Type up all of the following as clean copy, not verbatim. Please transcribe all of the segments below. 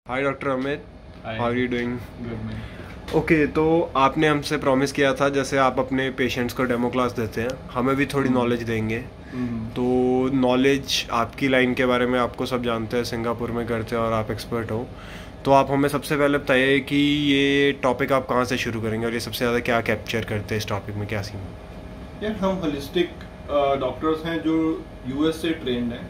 Hi doctor Amit, Hi. How are you doing? Good man. Okay, तो आपने हमसे promise किया था जैसे आप अपने पेशेंट्स को डेमो क्लास देते हैं, हमें भी थोड़ी नॉलेज देंगे। तो नॉलेज आपकी लाइन के बारे में आपको सब जानते हैं, सिंगापुर में करते हैं और आप एक्सपर्ट हो। तो आप हमें सबसे पहले बताइए कि ये टॉपिक आप कहाँ से शुरू करेंगे और ये सबसे ज़्यादा क्या कैप्चर करते हैं इस टॉपिक में, क्या सीन? यार हम होलिस्टिक डॉक्टर्स हैं जो यूएस से ट्रेंड हैं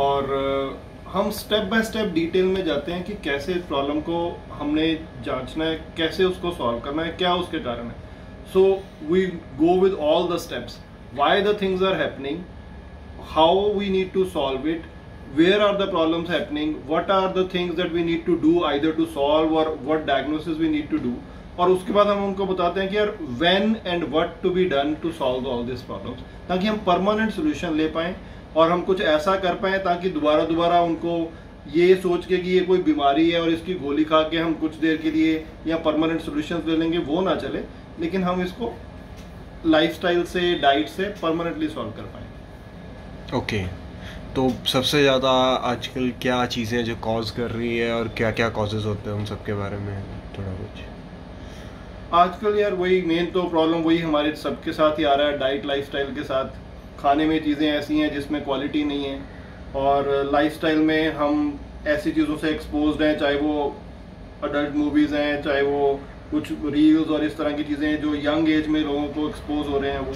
और हम स्टेप बाय स्टेप डिटेल में जाते हैं कि कैसे इस प्रॉब्लम को हमने जांचना है, कैसे उसको सॉल्व करना है, क्या उसके कारण है। So we go with all the steps, why the things are happening, how we need to solve it, where are the problems happening, what are the things that we need to do either to solve or what diagnosis we need to do, और उसके बाद हम उनको बताते हैं कि यार when and what to be done to solve all these problems, ताकि हम permanent solution ले पाएं और हम कुछ ऐसा कर पाएं ताकि दोबारा उनको ये सोच के कि ये कोई बीमारी है और इसकी गोली खा के हम कुछ देर के लिए या परमानेंट सॉल्यूशंस ले लेंगे, वो ना चले, लेकिन हम इसको लाइफस्टाइल से, डाइट से परमानेंटली सॉल्व कर पाएं। ओके, तो सबसे ज़्यादा आजकल क्या चीज़ें जो कॉज कर रही है और क्या क्या कॉजेज़ होते हैं उन सब के बारे में थोड़ा कुछ। आजकल यार वही मेन तो प्रॉब्लम वही हमारे सबके साथ ही आ रहा है, डाइट लाइफस्टाइल के साथ। खाने में चीज़ें ऐसी हैं जिसमें क्वालिटी नहीं है और लाइफस्टाइल में हम ऐसी चीज़ों से एक्सपोज्ड हैं, चाहे वो अडल्ट मूवीज़ हैं, चाहे वो कुछ रील्स और इस तरह की चीज़ें जो यंग एज में लोगों को एक्सपोज हो रहे हैं वो,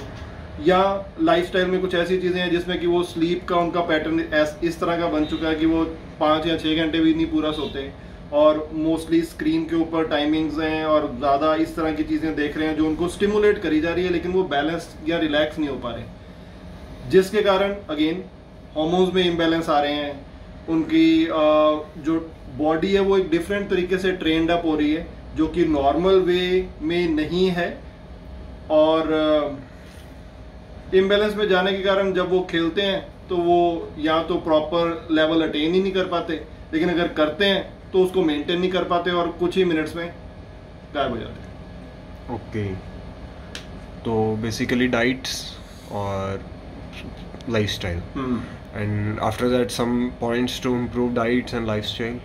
या लाइफस्टाइल में कुछ ऐसी चीज़ें हैं जिसमें कि वो स्लीप का उनका पैटर्न इस तरह का बन चुका है कि वो 5 या 6 घंटे भी नहीं पूरा सोते और मोस्टली स्क्रीन के ऊपर टाइमिंग्स हैं और ज़्यादा इस तरह की चीज़ें देख रहे हैं जो उनको स्टिमुलेट करी जा रही है, लेकिन वो बैलेंस या रिलैक्स नहीं हो पा रहे, जिसके कारण अगेन हार्मोन्स में इम्बैलेंस आ रहे हैं। उनकी जो बॉडी है वो एक डिफरेंट तरीके से ट्रेंड अप हो रही है जो कि नॉर्मल वे में नहीं है, और इम्बैलेंस में जाने के कारण जब वो खेलते हैं तो वो या तो प्रॉपर लेवल अटेन ही नहीं कर पाते, लेकिन अगर करते हैं तो उसको मेंटेन नहीं कर पाते और कुछ ही मिनट्स में गायब हो जाते हैं। ओके, तो बेसिकली डाइट्स और lifestyle and after that some points to improve diets and lifestyle.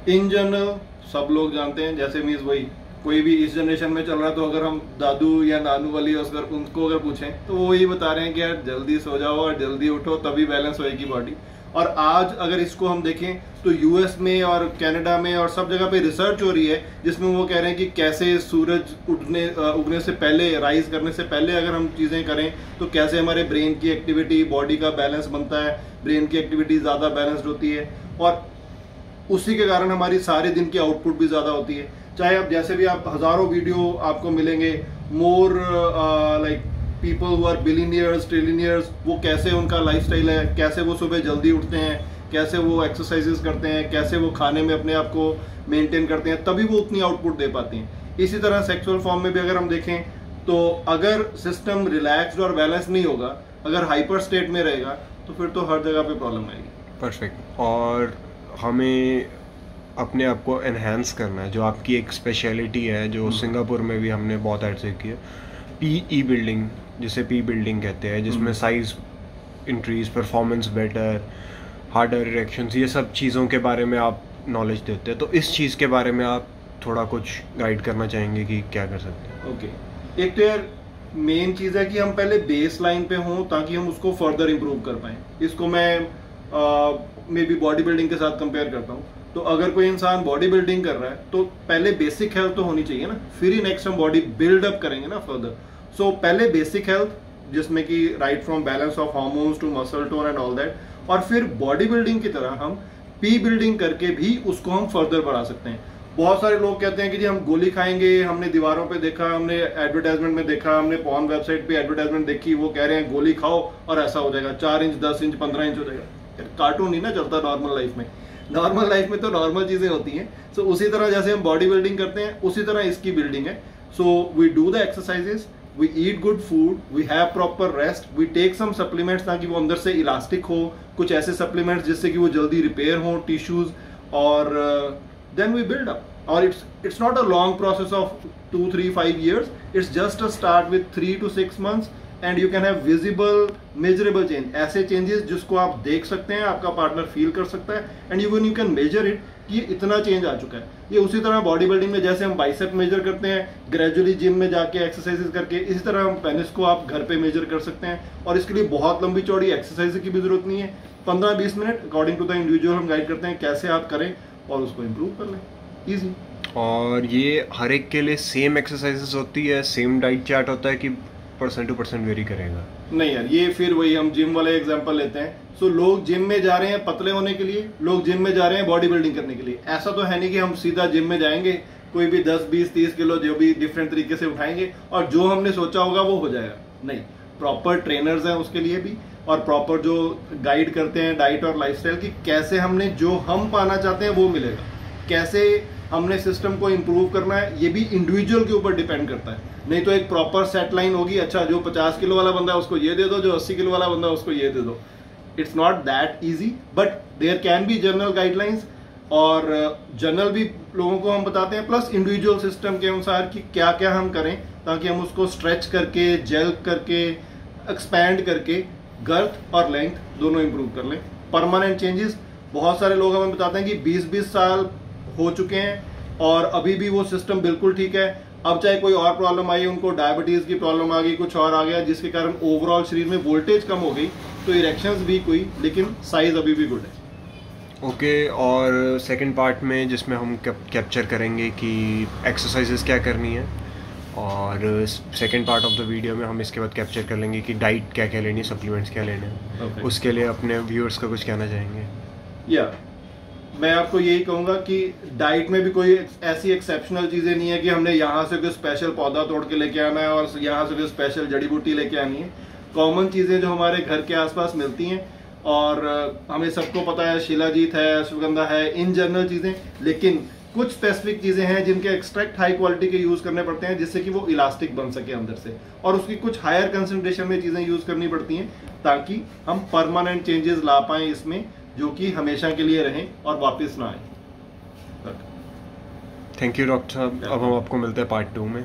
In general सब लोग जानते हैं, जैसे मीन्स वही कोई भी इस जनरेशन में चल रहा है तो अगर हम दादू या नानू वाली उनको अगर पूछें तो वो वही बता रहे हैं कि यार जल्दी सो जाओ और जल्दी उठो तभी बैलेंस होएगी बॉडी। और आज अगर इसको हम देखें तो यूएस में और कनाडा में और सब जगह पे रिसर्च हो रही है जिसमें वो कह रहे हैं कि कैसे सूरज उगने से पहले, राइज करने से पहले अगर हम चीज़ें करें तो कैसे हमारे ब्रेन की एक्टिविटी, बॉडी का बैलेंस बनता है, ब्रेन की एक्टिविटी ज़्यादा बैलेंस्ड होती है और उसी के कारण हमारी सारे दिन की आउटपुट भी ज़्यादा होती है। चाहे अब जैसे भी आप हज़ारों वीडियो आपको मिलेंगे, more like people who are billionaires, trillionaires, वो कैसे उनका लाइफस्टाइल है, कैसे वो सुबह जल्दी उठते हैं, कैसे वो एक्सरसाइजेस करते हैं, कैसे वो खाने में अपने आप को मेंटेन करते हैं, तभी वो उतनी आउटपुट दे पाते हैं। इसी तरह सेक्सुअल फॉर्म में भी अगर हम देखें तो अगर सिस्टम रिलैक्स्ड और बैलेंस नहीं होगा, अगर हाइपर स्टेट में रहेगा तो फिर तो हर जगह पे प्रॉब्लम आएगी। परफेक्ट। और हमें अपने आप को एनहेंस करना है, जो आपकी एक स्पेशलिटी है जो सिंगापुर में भी हमने बहुत ऐसे की है, पी बिल्डिंग, जिसे पी बिल्डिंग कहते हैं, जिसमें size increase, performance better, harder reactions, ये सब चीज़ों के बारे में आप नॉलेज देते हैं। तो इस चीज़ के बारे में आप थोड़ा कुछ गाइड करना चाहेंगे कि क्या कर सकते हैं? ओके, एक तो यार मेन चीज़ है कि हम पहले बेस लाइन पे हों ताकि हम उसको फर्दर इम्प्रूव कर पाएँ। इसको मैं मे बी बॉडी बिल्डिंग के साथ कंपेयर करता हूँ। तो अगर कोई इंसान बॉडी बिल्डिंग कर रहा है तो पहले बेसिक हेल्थ तो होनी चाहिए ना, फिर ही नेक्स्ट हम बॉडी बिल्ड अप करेंगे ना फर्दर। सो पहले बेसिक हेल्थ जिसमें कि right from balance of hormones to muscle tone and all that, और फिर बॉडी बिल्डिंग की तरह हम पी बिल्डिंग करके भी उसको हम फर्दर बढ़ा सकते हैं। बहुत सारे लोग कहते हैं कि जी हम गोली खाएंगे, हमने दीवारों पे देखा, हमने एडवर्टाइजमेंट में देखा, हमने पॉर्न वेबसाइट पे एडवर्टाइजमेंट देखी, वो कह रहे हैं गोली खाओ और ऐसा हो जाएगा, 4 इंच 10 इंच 15 इंच हो जाएगा। कार्टून नहीं ना चलता नॉर्मल लाइफ में। नॉर्मल लाइफ में तो नॉर्मल चीजें होती हैं। सो उसी तरह जैसे हम बॉडी बिल्डिंग करते हैं उसी तरह इसकी बिल्डिंग है। So we do the exercises, we eat good food, we have proper rest, we take some supplements ताकि वो अंदर से इलास्टिक हो, कुछ ऐसे सप्लीमेंट्स जिससे कि वो जल्दी रिपेयर हो टिश्यूज, और देन वी बिल्ड अप। और it's not a long process of 2, 3, 5 years. It's just a start with 3 to 6 months, and you can have visible measurable change, ऐसे चेंजेस जिसको आप देख सकते हैं, आपका पार्टनर फील कर सकता है, and even you can measure it कि ये इतना चेंज आ चुका है। ये उसी तरह बॉडी बिल्डिंग में जैसे हम बाइसेप मेजर करते हैं ग्रेजुअली जिम में जाके एक्सरसाइजेस करके, इसी तरह हम पेनिस को आप घर पे मेजर कर सकते हैं। और इसके लिए बहुत लंबी चौड़ी एक्सरसाइज की भी जरूरत नहीं है, 15-20 minute according to the individual हम गाइड करते हैं कैसे आप करें और उसको इम्प्रूव कर लें, ईजी। और ये हर एक के लिए सेम एक्सरसाइजेस होती है, सेम डाइट चार्ट होता है कि परसेंट टू परसेंट वेरी करेगा? नहीं यार, ये फिर वही हम जिम वाले एग्जांपल लेते हैं। सो लोग जिम में जा रहे हैं पतले होने के लिए, लोग जिम में जा रहे हैं बॉडी बिल्डिंग करने के लिए। ऐसा तो है नहीं कि हम सीधा जिम में जाएंगे, कोई भी 10, 20, 30 किलो जो भी डिफरेंट तरीके से उठाएंगे और जो हमने सोचा होगा वो हो जाएगा। नहीं, प्रॉपर ट्रेनर्स हैं उसके लिए भी, और प्रॉपर जो गाइड करते हैं डाइट और लाइफस्टाइल की, कैसे हमने जो हम पाना चाहते हैं वो मिलेगा, कैसे हमने सिस्टम को इम्प्रूव करना है, ये भी इंडिविजुअल के ऊपर डिपेंड करता है। नहीं तो एक प्रॉपर सेट लाइन होगी, अच्छा जो 50 किलो वाला बंदा है उसको ये दे दो, जो 80 किलो वाला बंदा है उसको ये दे दो। It's not that easy, but there can be general guidelines, और जनरल भी लोगों को हम बताते हैं, प्लस इंडिविजुअल सिस्टम के अनुसार कि क्या क्या हम करें ताकि हम उसको स्ट्रेच करके, जेल करके, एक्सपैंड करके गर्थ और लेंथ दोनों इंप्रूव कर लें। परमानेंट चेंजेस बहुत सारे लोग हमें बताते हैं कि 20-20 साल हो चुके हैं और अभी भी वो सिस्टम बिल्कुल ठीक है। अब चाहे कोई और प्रॉब्लम आई, उनको डायबिटीज की प्रॉब्लम आ गई, कुछ और आ गया जिसके कारण ओवरऑल शरीर में वोल्टेज कम हो गई, तो इरेक्शंस भी कोई, लेकिन साइज अभी भी गुड है। ओके, और सेकंड पार्ट में जिसमें हम कैप्चर करेंगे कि एक्सरसाइजेस क्या करनी है, और second part of the video में हम इसके बाद कैप्चर कर लेंगे कि डाइट क्या क्या लेनी है, सप्लीमेंट्स क्या लेने हैं। Okay. उसके लिए अपने व्यूअर्स का कुछ कहना चाहेंगे? या मैं आपको यही कहूंगा कि डाइट में भी कोई ऐसी एक्सेप्शनल चीजें नहीं है कि हमने यहाँ से कोई स्पेशल पौधा तोड़ के लेके आना है और यहाँ से कोई स्पेशल जड़ी बूटी लेके आनी है। कॉमन चीजें जो हमारे घर के आसपास मिलती हैं, और हमें सबको पता है शिलाजीत है, अश्वगंधा है, इन जनरल चीजें, लेकिन कुछ स्पेसिफिक चीजें हैं जिनके एक्सट्रैक्ट हाई क्वालिटी के यूज करने पड़ते हैं जिससे कि वो इलास्टिक बन सके अंदर से, और उसकी कुछ हायर कंसंट्रेशन में चीजें यूज करनी पड़ती हैं ताकि हम परमानेंट चेंजेस ला पाएं इसमें, जो कि हमेशा के लिए रहें और वापस ना आए। थैंक यू डॉक्टर साहब। अब हम आपको मिलते हैं पार्ट 2 में।